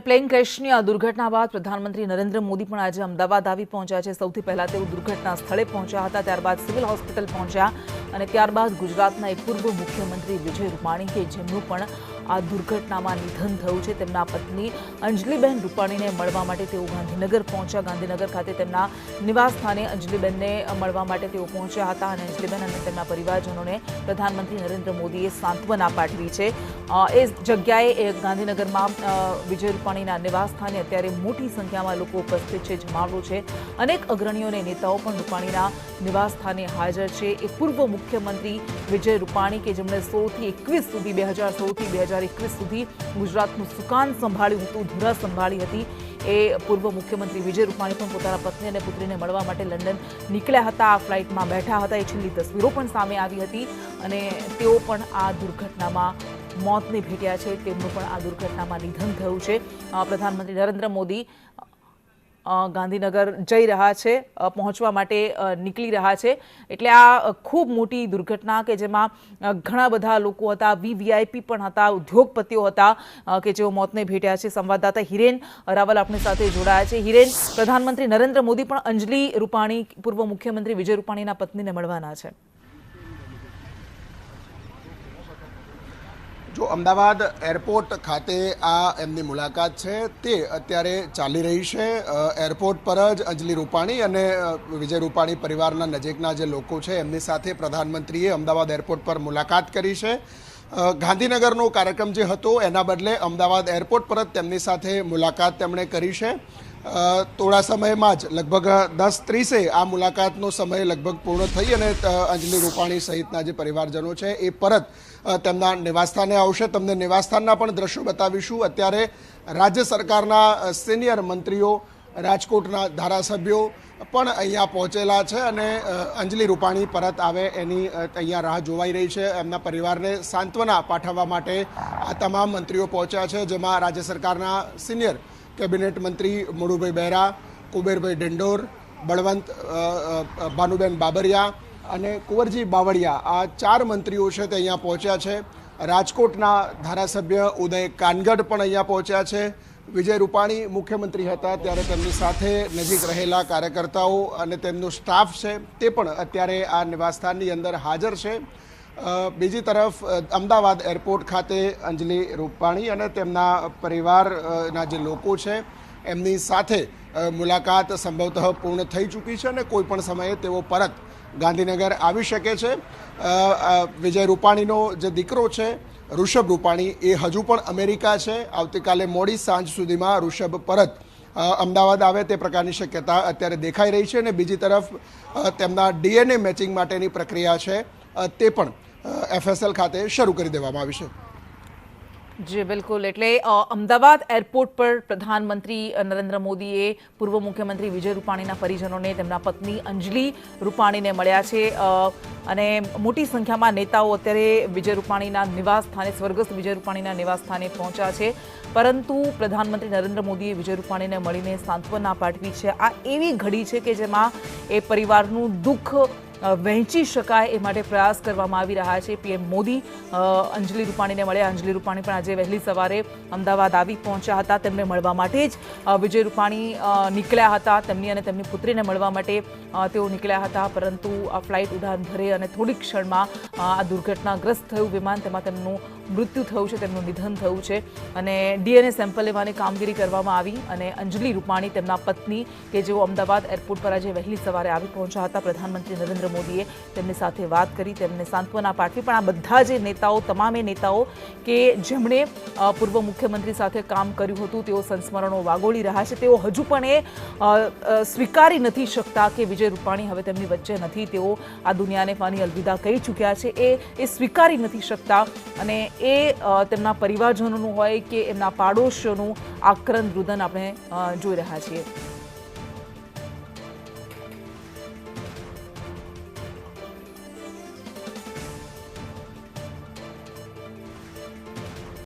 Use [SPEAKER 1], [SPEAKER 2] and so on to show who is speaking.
[SPEAKER 1] Plane ક્રેશની આ દુર્ઘટના બાદ પ્રધાનમંત્રી નરેન્દ્ર મોદી પણ આજે અમદાવાદ આવી પહોંચ્યા છે। સૌથી પહેલા તેઓ દુર્ઘટના સ્થળે પહોંચ્યા હતા, ત્યારબાદ સિવિલ હોસ્પિટલ પહોંચ્યા અને ત્યારબાદ ગુજરાતના એક પૂર્વ મુખ્યમંત્રી વિજય રૂપાણી કે જેમનું પણ આ દુર્ઘટનામાં નિધન થયું છે, તેમના પત્ની અંજલિબેન રૂપાણીને મળવા માટે તેઓ ગાંધીનગર પહોંચ્યા। ગાંધીનગર ખાતે તેમના નિવાસ સ્થાને અંજલિબેનને મળવા માટે તેઓ પહોંચ્યા હતા અને અંજલિબેન અને તેમના પરિવારજનોને પ્રધાનમંત્રી નરેન્દ્ર મોદીએ સાંત્વના પાઠવી છે। એ જગ્યાએ ગાંધીનગરમાં વિજય રૂપાણીના નિવાસ સ્થાને અત્યારે મોટી સંખ્યામાં લોકો ઉપસ્થિત છે, જમાવડો છે। અનેક અગ્રણીઓ અને નેતાઓ પણ રૂપાણીના નિવાસ સ્થાને હાજર છે। એ પૂર્વ મુખ્યમંત્રી વિજય રૂપાણી કે જેમણે 2016 સુધી 2021 સુધી ગુજરાતનું સુકાન સંભાળ્યું હતું, ધુરા સંભાળી હતી, એ પૂર્વ મુખ્યમંત્રી વિજય રૂપાણી પણ પોતાના પત્ની અને પુત્રીને મળવા માટે લંડન નીકળ્યા હતા, આ ફ્લાઇટમાં બેઠા હતા। એ છેલ્લી તસવીરો પણ સામે આવી હતી અને તેઓ પણ આ દુર્ઘટનામાં મોતને ભેટ્યા છે, તેમનું પણ આ દુર્ઘટનામાં નિધન થયું છે। પ્રધાનમંત્રી નરેન્દ્ર મોદી ગાંધીનગર જઈ રહ્યા છે, પહોંચવા માટે નીકળી રહ્યા છે, એટલે આ ખૂબ મોટી દુર્ઘટના કે જેમાં ઘણા બધા લોકો હતા, વીવીઆઈપી પણ હતા, ઉદ્યોગપતિઓ હતા કે જેઓ મોતને ભેટ્યા છે। સંવાદદાતા હિરેન રાવલ આપણી સાથે જોડાયા છે। હિરેન, પ્રધાનમંત્રી નરેન્દ્ર મોદી પણ અંજલિ રૂપાણી, પૂર્વ મુખ્યમંત્રી વિજય રૂપાણીના પત્નીને મળવાના છે।
[SPEAKER 2] જો અમદાવાદ એરપોર્ટ ખાતે આ એમની મુલાકાત છે તે અત્યારે ચાલી રહી છે। એરપોર્ટ પર જ અંજલિ રૂપાણી અને વિજય રૂપાણી પરિવારના નજીકના જે લોકો છે એમની સાથે પ્રધાનમંત્રીએ અમદાવાદ એરપોર્ટ પર મુલાકાત કરી છે। ગાંધીનગરનો કાર્યક્રમ જે હતો એના બદલે અમદાવાદ એરપોર્ટ પર જ તેમની સાથે મુલાકાત તેમણે કરી છે। થોડા સમયમાં જ લગભગ 10:30 આ મુલાકાતનો સમય લગભગ પૂર્ણ થઈ અને અંજલિ રૂપાણી સહિતના જે પરિવારજનો છે એ પરત તેમના નિવાસસ્થાને આવશે। તમને નિવાસસ્થાનના પણ દ્રશ્યો બતાવીશું। અત્યારે રાજ્ય સરકારના સિનિયર મંત્રીઓ, રાજકોટના ધારાસભ્યો પણ અહીંયા પહોંચેલા છે અને અંજલિ રૂપાણી પરત આવે એની અહીંયા રાહ જોવાઈ રહી છે। એમના પરિવારને સાંત્વના પાઠવવા માટે આ તમામ મંત્રીઓ પહોંચ્યા છે, જેમાં રાજ્ય સરકારના સિનિયર કેબિનેટ મંત્રી મુળુભાઈ બહેરા, કુબેરભાઈ ડિંડોર, બળવંત ભાનુબેન બાબરિયા અને કુંવરજી બાવળિયા, આ 4 મંત્રીઓ છે તે અહીંયા પહોંચ્યા છે। રાજકોટના ધારાસભ્ય ઉદય કાનગડ પણ અહીંયા પહોંચ્યા છે। વિજય રૂપાણી મુખ્યમંત્રી હતા ત્યારે તેમની સાથે નજીક રહેલા કાર્યકર્તાઓ અને તેમનો સ્ટાફ છે તે પણ અત્યારે આ નિવાસસ્થાનની અંદર હાજર છે। બીજી તરફ અમદાવાદ એરપોર્ટ ખાતે અંજલિ રૂપાણી અને તેમના પરિવારના જે લોકો છે એમની સાથે મુલાકાત સંભવતઃ પૂર્ણ થઈ ચૂકી છે અને કોઈ પણ સમયે તેઓ પરત ગાંધીનગર આવી શકે છે। વિજય રૂપાણીનો જે દીકરો છે ઋષભ રૂપાણી એ હજુ પણ અમેરિકા છે। આવતીકાલે મોડી સાંજ સુધીમાં ઋષભ પરત અમદાવાદ આવે તે પ્રકારની શક્યતા અત્યારે દેખાઈ રહી છે અને બીજી તરફ તેમના ડીએનએ મેચિંગ માટેની પ્રક્રિયા છે તે પણ એફએસએલ ખાતે શરૂ કરી દેવામાં આવી છે।
[SPEAKER 1] જી બિલકુલ, એટલે અમદાવાદ એરપોર્ટ પર પ્રધાનમંત્રી નરેન્દ્ર મોદીએ પૂર્વ મુખ્યમંત્રી વિજય રૂપાણીના પરિજનોને તેમના પત્ની અંજલિ રૂપાણીને મળ્યા છે અને મોટી સંખ્યામાં નેતાઓ અત્યારે વિજય રૂપાણીના નિવાસ સ્થાને, સ્વર્ગસ્થ વિજય રૂપાણીના નિવાસ સ્થાને પહોંચ્યા છે, પરંતુ પ્રધાનમંત્રી નરેન્દ્ર મોદીએ વિજય રૂપાણીને મળીને સાંત્વના પાઠવી છે। આ એવી ઘડી છે કે જેમાં એ પરિવારનું દુઃખ વહેંચી શકાય એ માટે પ્રયાસ કરવામાં આવી રહ્યા છે। પીએમ મોદી અંજલિ રૂપાણીને મળ્યા। અંજલિ રૂપાણી પણ આજે વહેલી સવારે અમદાવાદ આવી પહોંચ્યા હતા, તેમને મળવા માટે જ વિજય રૂપાણી નીકળ્યા હતા, તેમની અને તેમની પુત્રીને મળવા માટે તેઓ નીકળ્યા હતા, પરંતુ આ ફ્લાઇટ ઉડાન ભરે અને થોડીક ક્ષણમાં આ દુર્ઘટનાગ્રસ્ત થયું વિમાન, તેમાં તેમનું મૃત્યુ થયું છે, તેમનું નિધન થયું છે અને ડીએનએ સેમ્પલ લેવાની કામગીરી કરવામાં આવી અને અંજલિ રૂપાણી, તેમના પત્ની કે જેઓ અમદાવાદ એરપોર્ટ પર આજે વહેલી સવારે આવી પહોંચ્યા હતા, પ્રધાનમંત્રી નરેન્દ્ર મોદીએ તેમની સાથે વાત કરી, તેમને સાંત્વના પાઠવી। પણ આ બધા જે નેતાઓ, તમામે નેતાઓ કે જેમણે પૂર્વ મુખ્યમંત્રી સાથે કામ કર્યું હતું, તેઓ સંસ્મરણો વાગોળી રહ્યા છે। તેઓ હજુ પણ એ સ્વીકારી નથી શકતા કે વિજય રૂપાણી હવે તેમની વચ્ચે નથી, તેઓ આ દુનિયાને ફાની અલવિદા કહી ચૂક્યા છે, એ સ્વીકારી નથી શકતા અને એ તેમના પરિવારજનોનું હોય કે એમના પાડોશીઓનું આક્રંદ રુદન આપણે જોઈ રહ્યા છીએ।